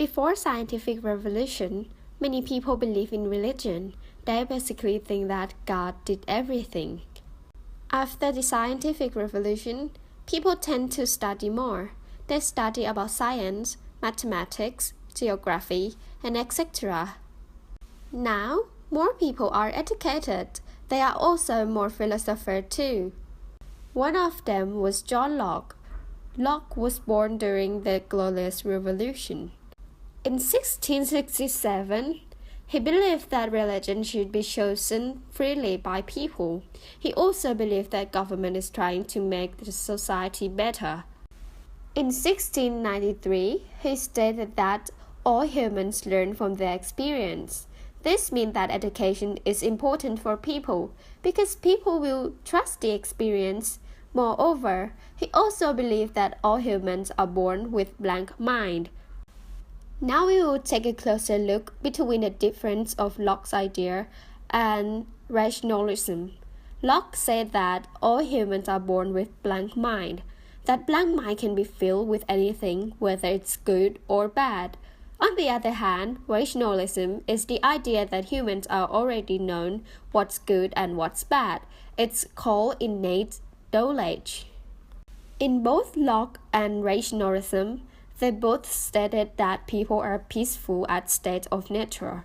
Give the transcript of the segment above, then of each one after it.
Before scientific revolution, many people believe in religion. They basically think that God did everything. After the scientific revolution, people tend to study more. They study about science, mathematics, geography, and etc. Now, more people are educated. They are also more philosophers too. One of them was John Locke. Locke was born during the Glorious Revolution. In 1667, he believed that religion should be chosen freely by people. He also believed that government is trying to make the society better. In 1693, he stated that all humans learn from their experience. This means that education is important for people because people will trust the experience. Moreover, he also believed that all humans are born with blank mind. Now we will take a closer look between the difference of Locke's idea and rationalism. Locke said that all humans are born with blank mind. That blank mind can be filled with anything, whether it's good or bad. On the other hand, rationalism is the idea that humans are already known what's good and what's bad. It's called innate knowledge. In both Locke and rationalism, they both stated that people are peaceful at state of nature,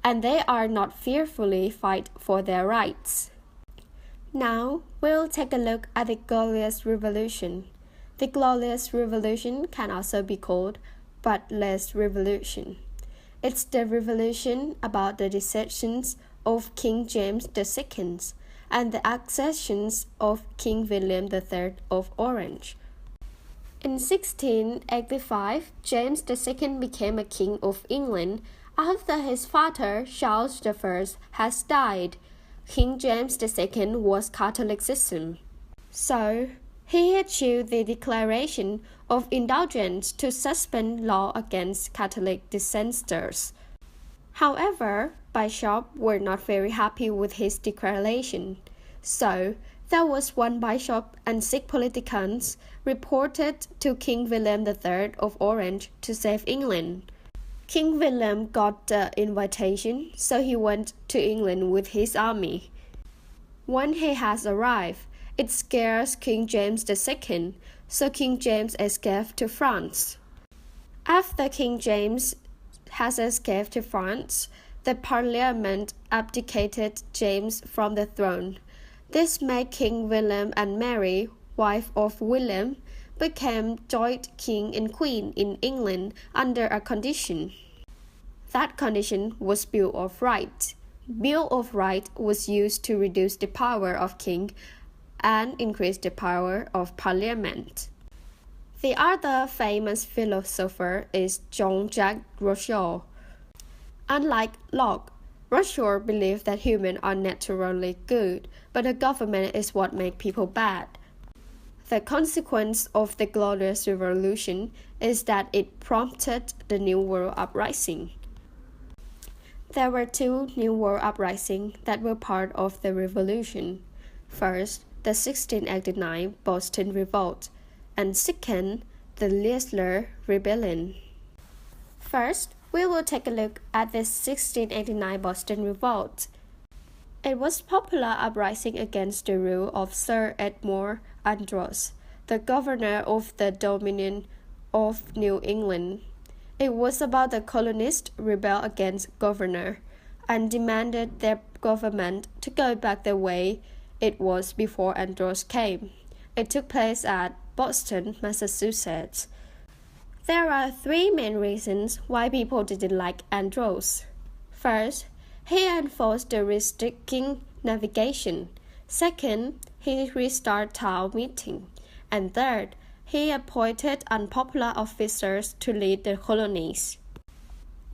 and they are not fearfully fight for their rights. Now, we'll take a look at the Glorious Revolution. The Glorious Revolution can also be called Bloodless Revolution. It's the revolution about the decisions of King James II and the accessions of King William III of Orange. In 1685, James II became a king of England after his father, Charles I, has died. King James II was Catholicism. So, he issued the Declaration of Indulgence to suspend law against Catholic dissenters. However, bishops were not very happy with his declaration. So, there was one bishop and 6 politicians reported to King William III of Orange to save England. King William got the invitation, so he went to England with his army. When he has arrived, it scares King James II, so King James escaped to France. After King James has escaped to France, the Parliament abdicated James from the throne. This made King William and Mary, wife of William, became joint king and queen in England under a condition. That condition was Bill of Rights. Bill of Rights was used to reduce the power of king and increase the power of Parliament. The other famous philosopher is Jean-Jacques Rousseau. Unlike Locke, Rousseau believed that humans are naturally good, but the government is what makes people bad. The consequence of the Glorious Revolution is that it prompted the New World Uprising. There were 2 New World Uprisings that were part of the revolution. First, the 1689 Boston Revolt, and second, the Leisler Rebellion. First, we will take a look at the 1689 Boston Revolt. It was a popular uprising against the rule of Sir Edmund Andros, the governor of the Dominion of New England. It was about the colonists rebel against governor and demanded their government to go back the way it was before Andros came. It took place at Boston, Massachusetts. There are 3 main reasons why people didn't like Andros. First, he enforced the restricting navigation. Second, he restarted town meeting. And third, he appointed unpopular officers to lead the colonies.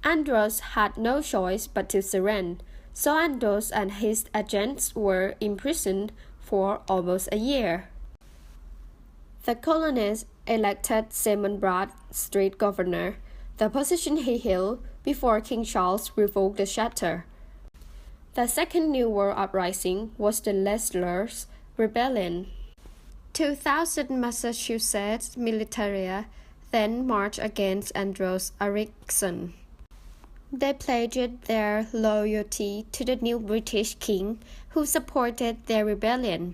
Andros had no choice but to surrender, so Andros and his agents were imprisoned for almost a year. The colonists elected Simon Bradstreet governor, the position he held before King Charles revoked the charter. The second New World Uprising was the Leisler's Rebellion. 2,000 Massachusetts military then marched against Andros Ericsson. They pledged their loyalty to the new British king, who supported their rebellion.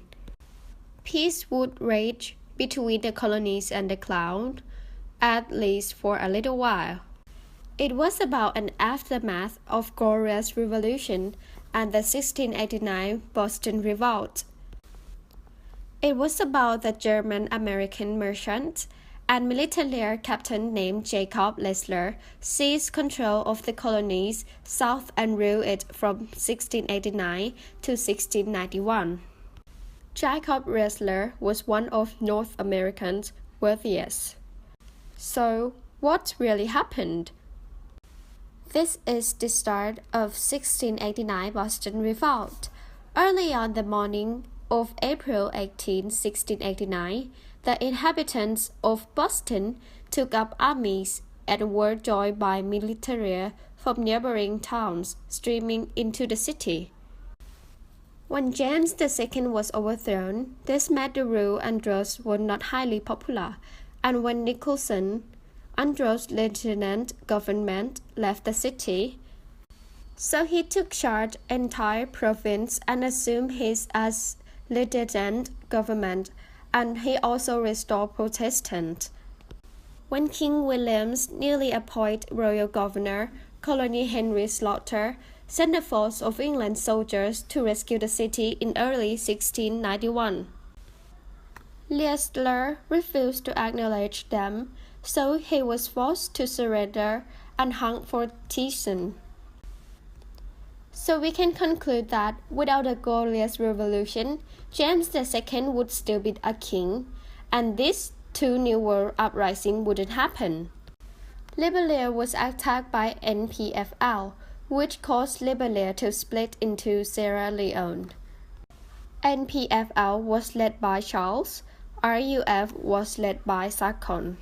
Peace would rage between the colonies and the crown, at least for a little while. It was about an aftermath of Glorious Revolution and the 1689 Boston Revolt. It was about the German-American merchant and military captain named Jacob Leisler seized control of the colonies south and ruled it from 1689 to 1691. Jacob Leisler was one of North America's wealthiest. So, what really happened? This is the start of 1689 Boston Revolt. Early on the morning of April 18, 1689, the inhabitants of Boston took up armies and were joined by military from neighboring towns streaming into the city. When James II was overthrown, this made the rule Andros was not highly popular, and when Nicholson, Andros' lieutenant government, left the city, so he took charge entire province and assumed his as lieutenant government, and he also restored Protestant. When King William's newly appointed royal governor, Colonel Henry Slaughter, sent a force of England soldiers to rescue the city in early 1691. Leisler refused to acknowledge them, so he was forced to surrender and hung for treason. So we can conclude that without a glorious revolution, James II would still be a king, and these two New World uprisings wouldn't happen. Liberia was attacked by NPFL, which caused Liberia to split into Sierra Leone. NPFL was led by Charles, RUF was led by Sarkon.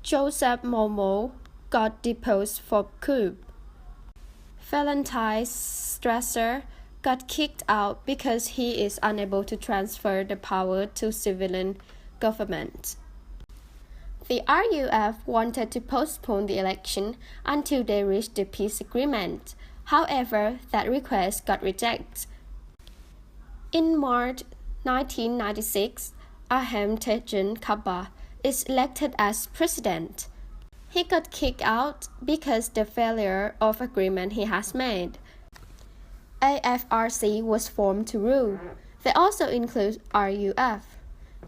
Joseph Momo got deposed for coup. Valentine Strasser got kicked out because he is unable to transfer the power to civilian government. The RUF wanted to postpone the election until they reached the peace agreement. However, that request got rejected. In March 1996, Ahem Tejan Kaba is elected as president. He got kicked out because the failure of agreement he has made. AFRC was formed to rule. They also include RUF.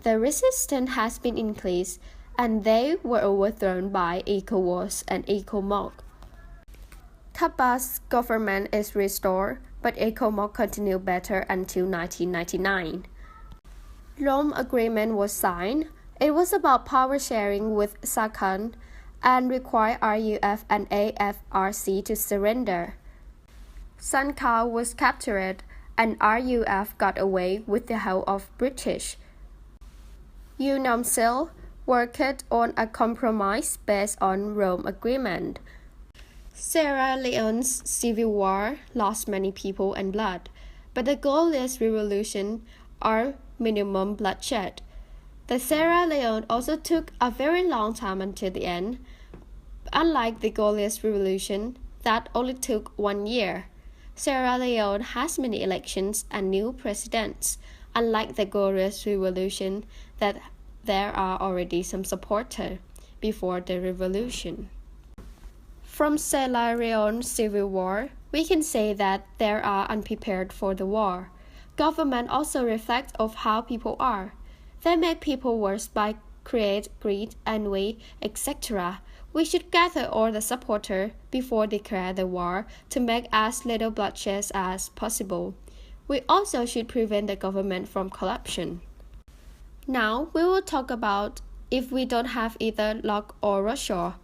The resistance has been increased, and they were overthrown by ECOWAS and ECOMOG. Kaba's government is restored, but ECOMOG continued better until 1999. Rome Agreement was signed. It was about power sharing with Sarkhan and required RUF and AFRC to surrender. Sankar was captured, and RUF got away with the help of British. UNAMSIL worked on a compromise based on Rome Agreement. Sierra Leone's civil war lost many people and blood, but the glorious revolution are minimum bloodshed. The Sierra Leone also took a very long time until the end, unlike the glorious revolution that only took 1 year. Sierra Leone has many elections and new presidents, unlike the glorious revolution that there are already some supporters before the revolution. From Sierra Leone's civil war, we can say that they are unprepared for the war. Government also reflects of how people are. They make people worse by create greed, envy, etc. We should gather all the supporters before declare the war to make as little bloodshed as possible. We also should prevent the government from corruption. Now we will talk about if we don't have either Locke or Rousseau.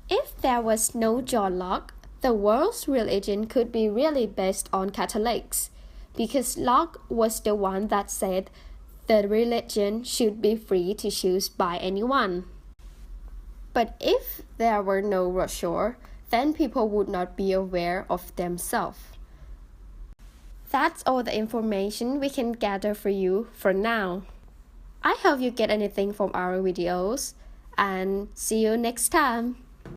If there was no John Locke, the world's religion could be really based on Catholics, because Locke was the one that said the religion should be free to choose by anyone. But if there were no Rousseau, then people would not be aware of themselves. That's all the information we can gather for you for now. I hope you get anything from our videos. and see you next time.